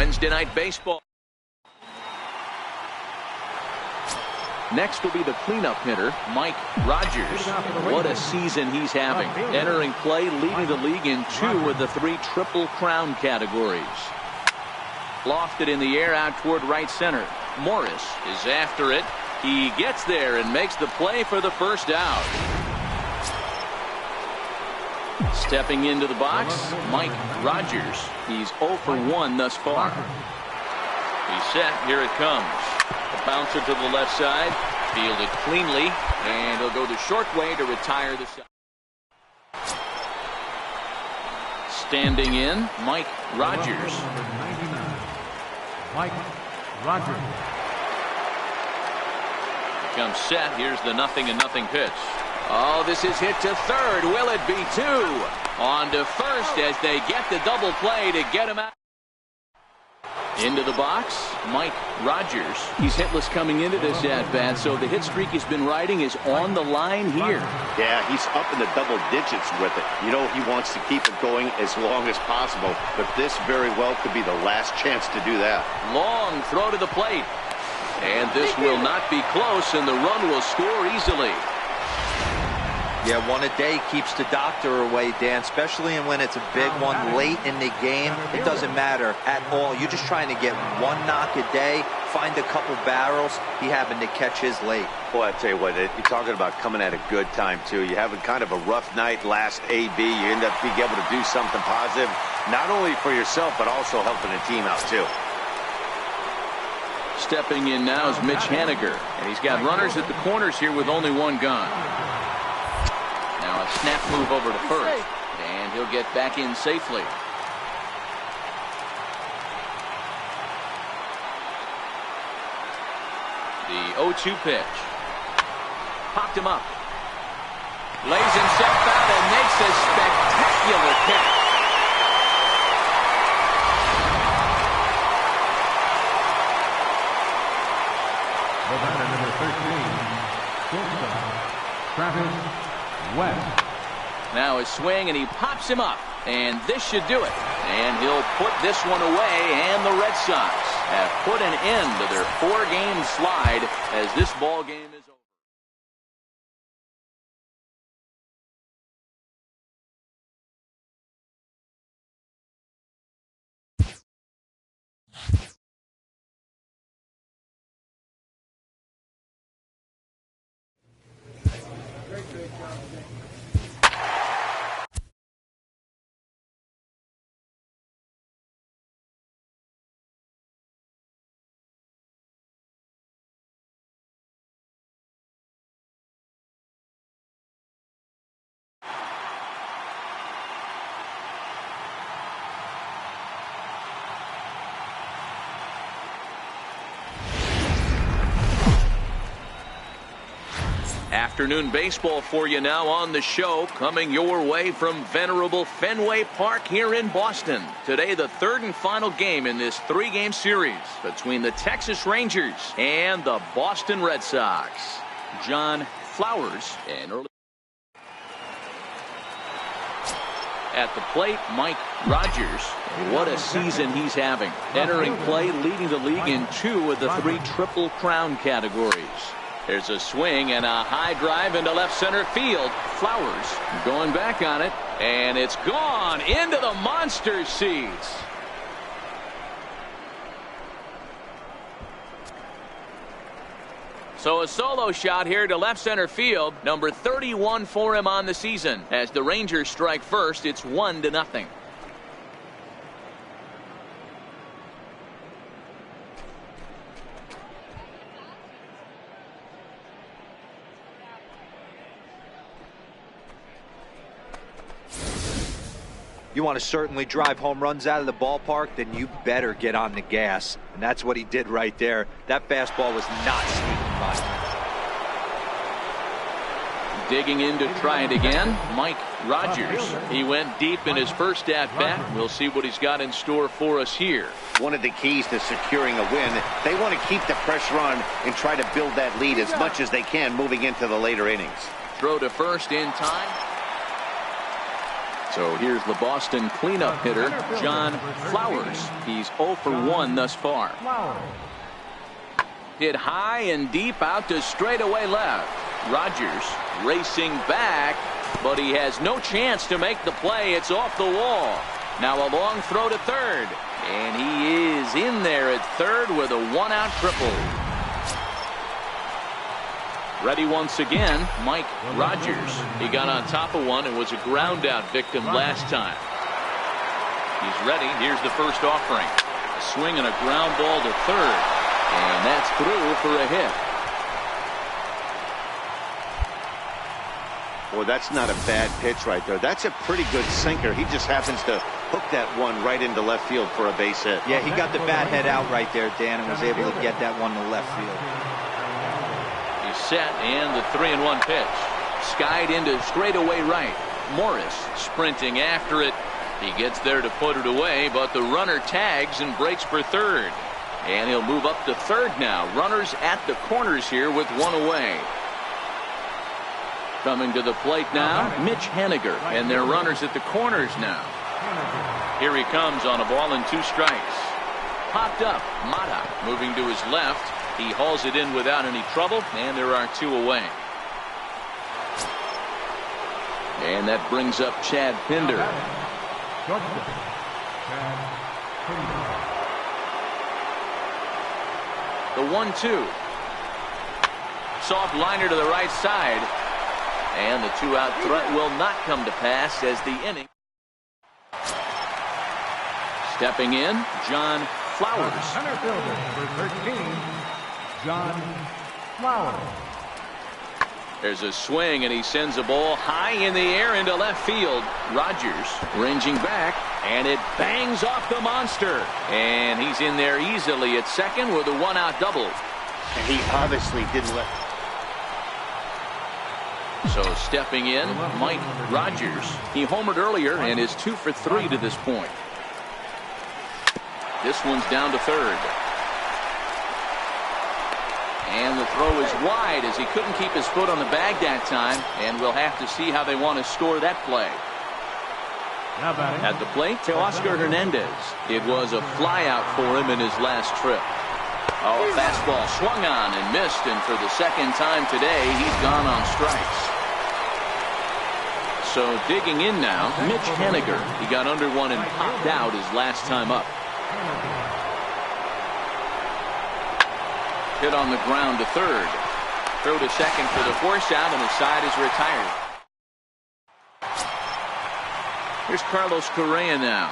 Wednesday Night Baseball. Next will be the cleanup hitter, Mike Rogers. What a season he's having. Entering play, leading the league in 2 of the 3 Triple Crown categories. Lofted in the air out toward right center. Morris is after it. He gets there and makes the play for the first out. Stepping into the box, Mike Rogers. He's 0 for 1 thus far. He's set. Here it comes. A bouncer to the left side. Fielded cleanly. And he'll go the short way to retire the side. Standing in, Mike Rogers. Mike Rogers. Comes set. Here's the 0-0 pitch. Oh, this is hit to third. Will it be 2? On to first as they get the double play to get him out. Into the box, Mike Rogers. He's hitless coming into this at-bat, so the hit streak he's been riding is on the line here. Yeah, he's up in the double digits with it. You know, he wants to keep it going as long as possible, but this very well could be the last chance to do that. Long throw to the plate. And this will not be close, and the run will score easily. Yeah, one a day keeps the doctor away, Dan, especially when it's a big one late in the game. It doesn't matter at all. You're just trying to get one knock a day, find a couple barrels. He happened to catch his late. Boy, I tell you what, you're talking about coming at a good time, too. You're having kind of a rough night last AB. You end up being able to do something positive, not only for yourself, but also helping the team out, too. Stepping in now is Mitch Haniger, and he's got runners at the corners here with only 1 gone. Now a snap move over to first, and he'll get back in safely. The 0-2 pitch. Popped him up. Lays himself out and makes a spectacular catch. The batter, number 13, shortstop, Travis West. Now his swing, and he pops him up, and this should do it. And he'll put this one away, and the Red Sox have put an end to their 4-game slide as this ball game is over. Afternoon baseball for you now on the show, coming your way from venerable Fenway Park here in Boston. Today, the 3rd and final game in this 3-game series between the Texas Rangers and the Boston Red Sox. John Flowers and early at the plate, Mike Rogers. What a season he's having. Entering play, leading the league in 2 of the 3 Triple Crown categories. There's a swing and a high drive into left center field. Flowers going back on it, and it's gone into the monster seats. So a solo shot here to left center field. Number 31 for him on the season. As the Rangers strike first, it's 1-0. You want to certainly drive home runs out of the ballpark, then you better get on the gas. And that's what he did right there. That fastball was not sneaking by. Digging in to try it again, Mike Rogers. He went deep in his first at-bat. We'll see what he's got in store for us here. One of the keys to securing a win, they want to keep the pressure on and try to build that lead as much as they can moving into the later innings. Throw to first in time. So here's the Boston cleanup hitter, John Flowers. He's 0 for 1 thus far. Hit high and deep out to straightaway left. Rogers racing back, but he has no chance to make the play. It's off the wall. Now a long throw to third, and he is in there at third with a one-out triple. Ready once again, Mike Rogers. He got on top of one and was a ground-out victim last time. He's ready. Here's the first offering. A swing and a ground ball to third, and that's through for a hit. Well, that's not a bad pitch right there. That's a pretty good sinker. He just happens to hook that one right into left field for a base hit. Yeah, he got the bat head out right there, Dan, and was able to get that one to left field. He's set, and the 3-1 pitch. Skied into straightaway right. Morris sprinting after it. He gets there to put it away, but the runner tags and breaks for third. And he'll move up to third now. Runners at the corners here with one away. Coming to the plate now, Mitch Haniger, and their runners at the corners now. Here he comes on a ball and 2 strikes. Popped up, Mata moving to his left. He hauls it in without any trouble, and there are 2 away. And that brings up Chad Pinder. The 1-2. Soft liner to the right side. And the 2-out threat will not come to pass as the inning. Stepping in, John Flowers. Center fielder, number 13, John Flowers. There's a swing, and he sends a ball high in the air into left field. Rogers ranging back, and it bangs off the monster. And he's in there easily at second with a 1-out double. And he obviously didn't let... So stepping in, Mike Rogers. He homered earlier and is 2 for 3 to this point. This one's down to third. And the throw is wide as he couldn't keep his foot on the bag that time. And we'll have to see how they want to score that play. At the plate, Teoscar Hernandez. It was a flyout for him in his last trip. Oh, a fastball swung on and missed, and for the second time today, he's gone on strikes. So digging in now, Mitch Haniger. He got under one and popped out his last time up. Hit on the ground to third. Throw to second for the force out, and the side is retired. Here's Carlos Correa now.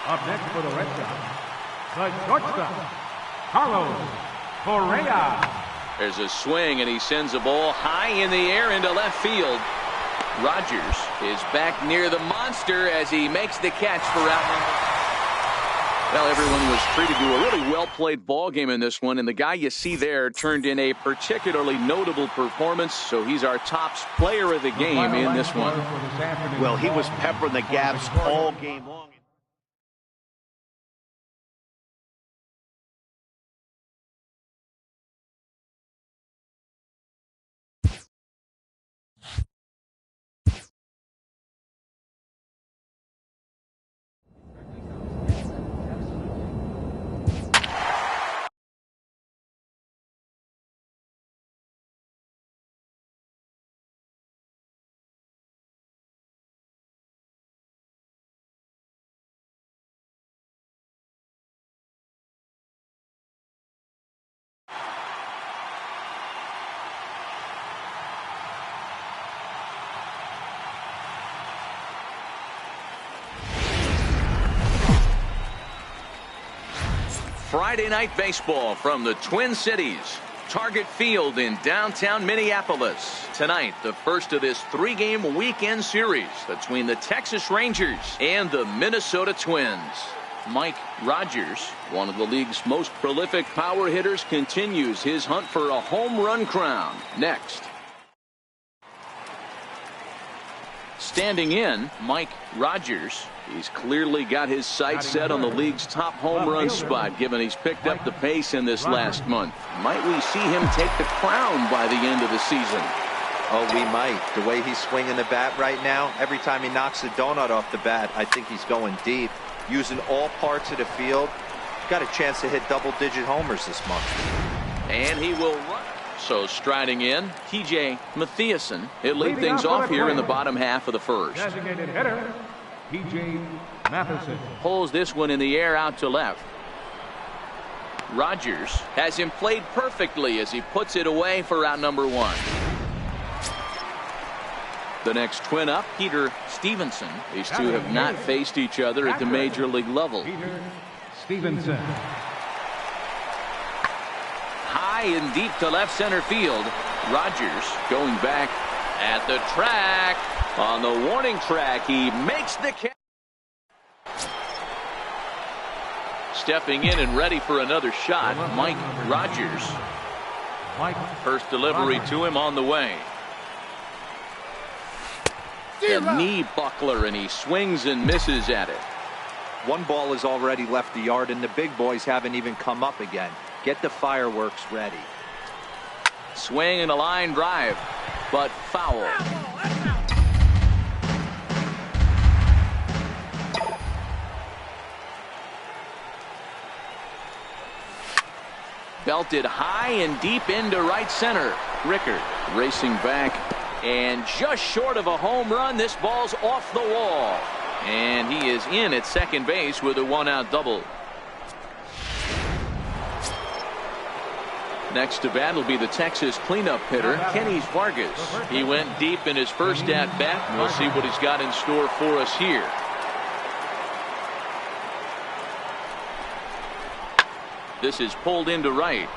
Up next for the Red Sox, the shortstop, Carlos Correa. There's a swing, and he sends a ball high in the air into left field. Rogers is back near the monster as he makes the catch for out number. Well, everyone was treated to a really well-played ball game in this one, and the guy you see there turned in a particularly notable performance, so he's our top player of the game in this one. Well, he was peppering the gaps all game long. Friday night baseball from the Twin Cities. Target Field in downtown Minneapolis. Tonight, the first of this 3-game weekend series between the Texas Rangers and the Minnesota Twins. Mike Rogers, one of the league's most prolific power hitters, continues his hunt for a home run crown. Next. Standing in, Mike Rogers. He's clearly got his sights set on the league's top home run spot, given he's picked up the pace in this last month. Might we see him take the crown by the end of the season? Oh, we might. The way he's swinging the bat right now, every time he knocks the donut off the bat, I think he's going deep. Using all parts of the field. Got a chance to hit double-digit homers this month. And he will run. So striding in, TJ Matthiasen. He'll lead things off here in the bottom half of the first. Designated hitter, TJ Matthiasen. Pulls this one in the air out to left. Rogers has him played perfectly as he puts it away for out number one. The next twin up, Peter Stevenson. These two have not faced each other at the major league level. Peter Stevenson. High and deep to left center field. Rogers going back at the track. On the warning track, he makes the catch. Stepping in and ready for another shot, Mike Rogers. First delivery to him on the way. The knee buckler, and he swings and misses at it. One ball has already left the yard, and the big boys haven't even come up again. Get the fireworks ready. Swing and a line drive, but foul. Belted high and deep into right center. Rickard racing back, and just short of a home run. This ball's off the wall, and he is in at second base with a one-out double. Next to bat will be the Texas cleanup hitter, Kenny Vargas. He went deep in his first at-bat. We'll see what he's got in store for us here. This is pulled into right.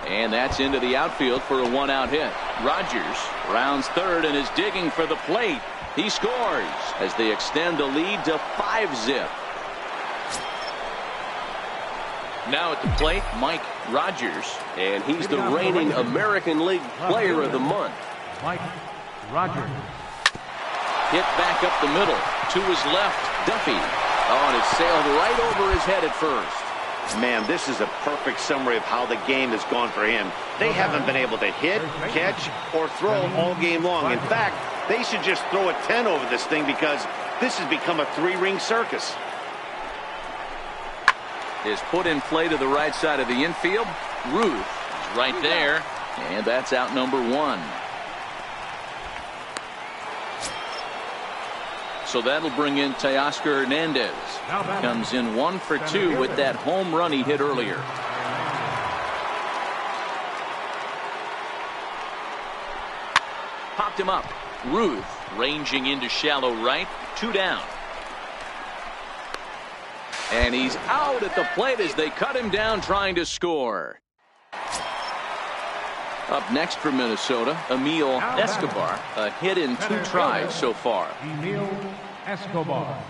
And that's into the outfield for a one-out hit. Rogers rounds third and is digging for the plate. He scores as they extend the lead to 5-zip. Now at the plate, Mike Rogers, and he's the reigning American League Player of the Month. Mike Rogers. Hit back up the middle to his left, Duffy. Oh, and it sailed right over his head at first. Man, this is a perfect summary of how the game has gone for him. They haven't been able to hit, catch, or throw all game long. In fact, they should just throw a 10 over this thing because this has become a three-ring circus. Is put in play to the right side of the infield. Ruth is right there, and that's out number one. So that'll bring in Teoscar Hernandez. Comes in 1 for 2 with that home run he hit earlier. Popped him up. Ruth ranging into shallow right. 2 down. And he's out at the plate as they cut him down trying to score. Up next for Minnesota, Emil Escobar. A hit in 2 tries so far. Emil Escobar.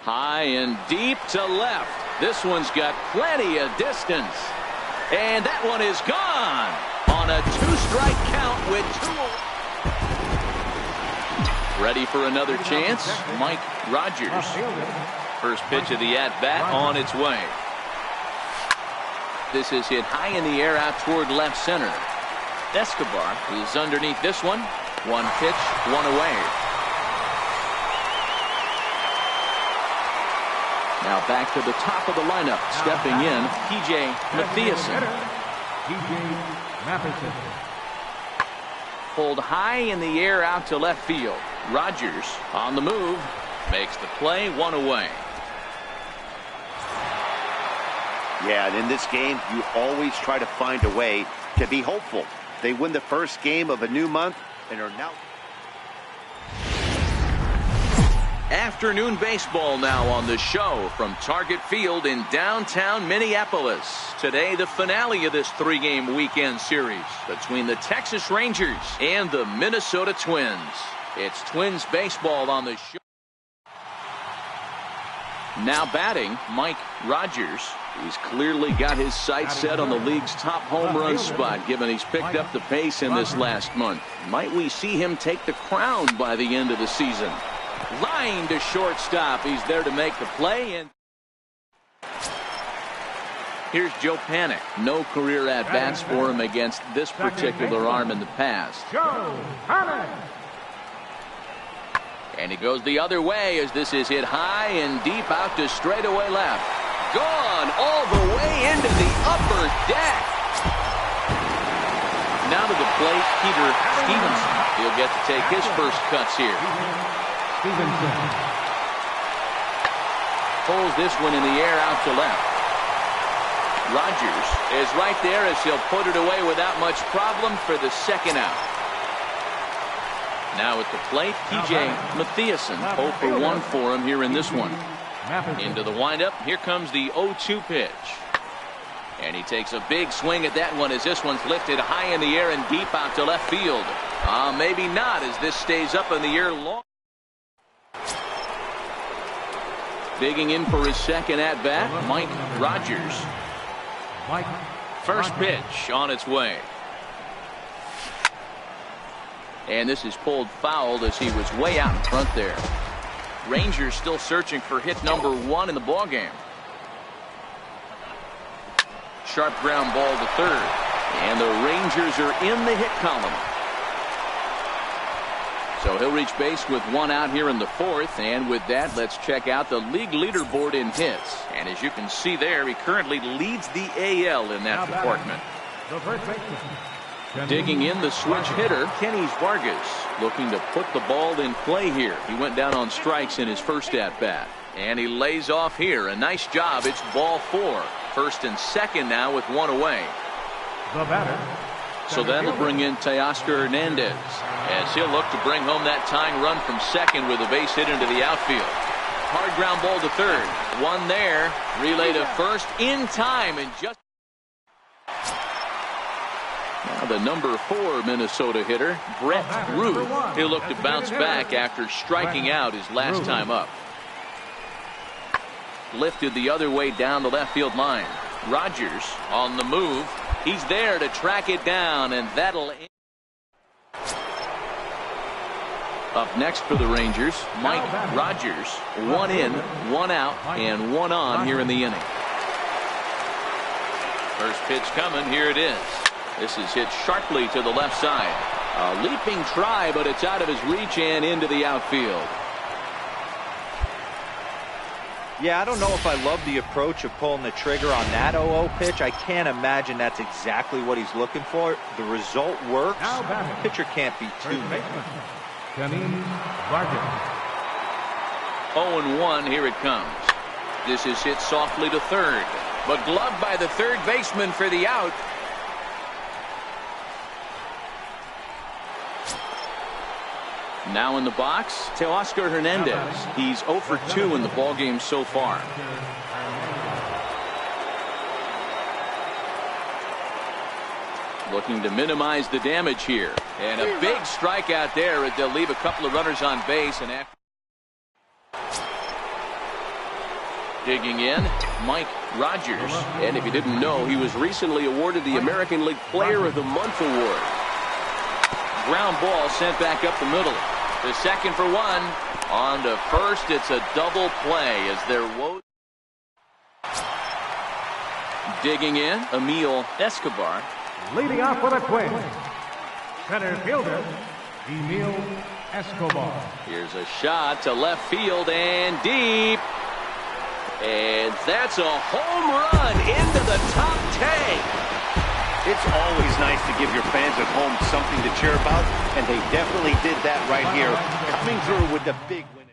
High and deep to left. This one's got plenty of distance. And that one is gone on a 2-strike count with 2. Ready for another chance? Mike Rogers. First pitch of the at-bat on its way. This is hit high in the air out toward left center. Escobar is underneath this one. 1 pitch, 1 away. Now back to the top of the lineup. Stepping in, TJ Matthiasen. TJ Matthiasen. Pulled high in the air out to left field. Rogers on the move. Makes the play, 1 away. Yeah, and in this game, you always try to find a way to be hopeful. They win the first game of a new month and are now... Afternoon baseball now on the show from Target Field in downtown Minneapolis. Today, the finale of this 3-game weekend series between the Texas Rangers and the Minnesota Twins. It's Twins baseball on the show. Now batting, Mike Rogers. He's clearly got his sights set on the league's top home run spot, given he's picked up the pace in this last month. Might we see him take the crown by the end of the season? Line to shortstop. He's there to make the play. And Here's Joe Panic. No career at-bats for him against this particular arm in the past. Joe Panic. And he goes the other way as this is hit high and deep out to straightaway left. Gone all the way into the upper deck. Now to the plate, Peter Stevenson. He'll get to take his first cuts here. Stevenson. Pulls this one in the air out to left. Rogers is right there as he'll put it away without much problem for the second out. Now at the plate, T.J. Matthiasen, 0 for 1 for him here in this one. Into the windup, here comes the 0-2 pitch. And he takes a big swing at that one as this one's lifted high in the air and deep out to left field. Maybe not as this stays up in the air long. Digging in for his second at-bat, Mike Rogers. First pitch on its way. And this is pulled foul as he was way out in front there. Rangers still searching for hit number 1 in the ballgame. Sharp ground ball to third. And the Rangers are in the hit column. So he'll reach base with 1 out here in the 4th. And with that, let's check out the league leaderboard in hits. And as you can see there, he currently leads the AL in that department. Digging in, the switch hitter, Kenny Vargas, looking to put the ball in play here. He went down on strikes in his first at-bat. And he lays off here. A nice job. It's ball 4. First and second now with 1 away. The batter. So that'll bring in Teoscar Hernandez as he'll look to bring home that tying run from second with a base hit into the outfield. Hard ground ball to third. 1 there. Relay to first in time and just. Now the number 4 Minnesota hitter, Brett Ruth. He'll look to bounce back after striking out his last time up. Lifted the other way down the left field line. Rogers on the move. He's there to track it down, and that'll. Up next for the Rangers, Mike Rogers. 1 in, 1 out, and 1 on here in the inning. First pitch coming. Here it is. This is hit sharply to the left side. A leaping try, but it's out of his reach and into the outfield. Yeah, I don't know if I love the approach of pulling the trigger on that 0-0 pitch. I can't imagine that's exactly what he's looking for. The result works. The pitcher can't be too mad. 0-1, here it comes. This is hit softly to third, but gloved by the third baseman for the out. Now in the box, Teoscar Hernandez. He's 0 for 2 in the ballgame so far. Looking to minimize the damage here. And a big strikeout there as they'll leave a couple of runners on base. And after digging in, Mike Rogers. And if you didn't know, he was recently awarded the American League Player of the Month award. Ground ball sent back up the middle. The second for 1. On to first. It's a double play as they're digging in, Emil Escobar. Leading off with a twin. Center fielder, Emil Escobar. Here's a shot to left field and deep. And that's a home run into the top tank. It's always nice to give your fans at home something to cheer about, and they definitely did that right here, coming through with the big win.